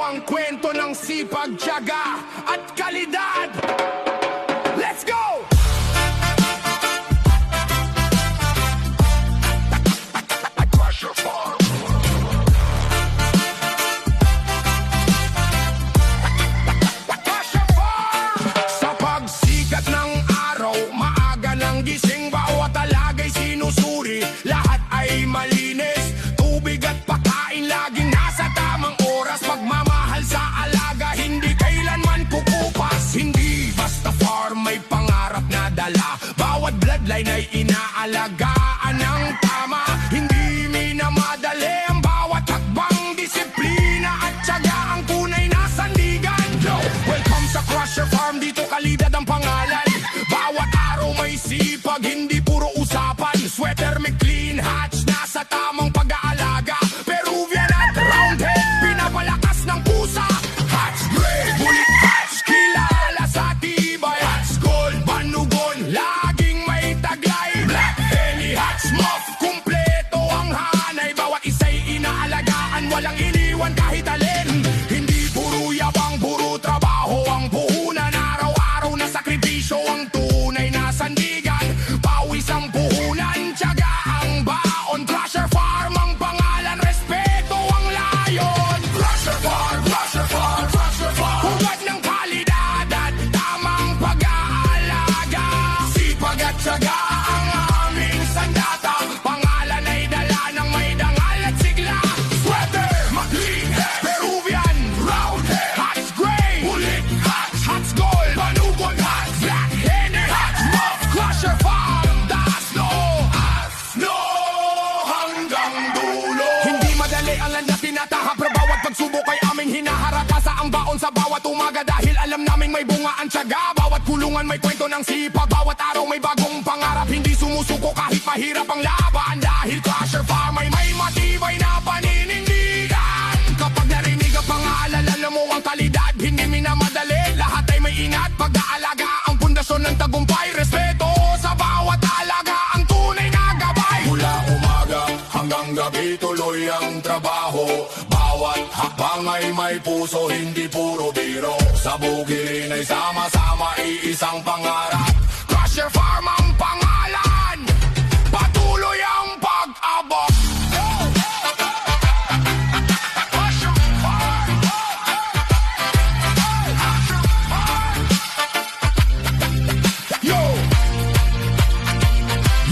ang kwento ng sipag, tiyaga at kalidad. Let's go! Sa pagsikat ng araw, maaga ng gising, bawat alaga'y sinusuri, lahat ay malinis. Tubig at pagkain laging nasa tamang oras. Pagmamahal sa alaga, hindi kailanman kukupas. Hindi basta farm, may pangarap na dala. Bawat bloodline ay inaalagaan ng tama. Hindi minamadali ang bawat hakbang. Disiplina at tiyaga ang tunay na sandigan. Yo, welcome sa Crusher Farm, dito kalidad ang pangalan. Bawat araw may sipag, hindi puro usapan. Sweater may clean hatch, nasa tamang pag-aalaga. Peruvian at roundhead, pinapalakas ng pusa. Hatch gray, bulit hatch, kilala sa tibay. Hatch gold, banugon, laging may taglay. Black Henny, hatch muff, kumpleto ang hanay. Bawat isa'y inaalagaan, walang iniwan kahit alin. Hindi puro yabang, puro trabaho ang puhunan. Araw-araw na sakripisyo ang tunay na sandigan. Pawis ang puhunan, tiyaga ang baon. Crusher Farm ang pangalan, respeto ang layon. Crusher Farm, Crusher Farm, Crusher Farm. Hubad ng kalidad at tamang pag-aalaga. Sipag at tiyaga ang aming sandata. Pangalan ay dala ng may dangal at sigla. Sweater, McLean, Peruvian, roundhead, hatch gray, bulit hatch, hatch gold, banugon hatch, black Henny, hatch muff. Crusher Farm, dasno hanggang dulo. Hindi madali ang landas tinatahak, pero bawat pagsubok ay aming hinaharap. Sa ang baon sa bawat umaga, dahil alam naming may bunga ang tiyaga. Bawat kulungan may kwento ng sipag, bawat araw may bagong pangarap. Hindi sumusuko kahit mahirap ang laban, dahil Crusher Farm ay may matibay na paninindigan. Kapag narinig ang pangalan, alam mo ang kalidad, hindi minamadali. Lahat ay may ingat, pag-aalaga ang pundasyon ng tagumpay. Respeto sa bawat alaga, ang tunay na gabay. Mula umaga hanggang gabi, tuloy ang trabaho. Bawat hakbang ay may puso, hindi puro biro. Sa bukirin ay sama-sama, iisang pangarap. Crusher Farm ang pangalan, patuloy ang pag-abot. Crusher Farm. Yo!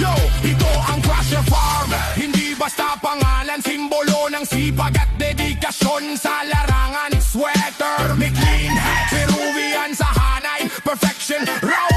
Yo! Ito ang Crusher Farm, hindi basta pangalan, simbolo ng sipag at dedikasyon sa larangan. Sweater, may clean hat, Peruvian sa hanay, perfection, raw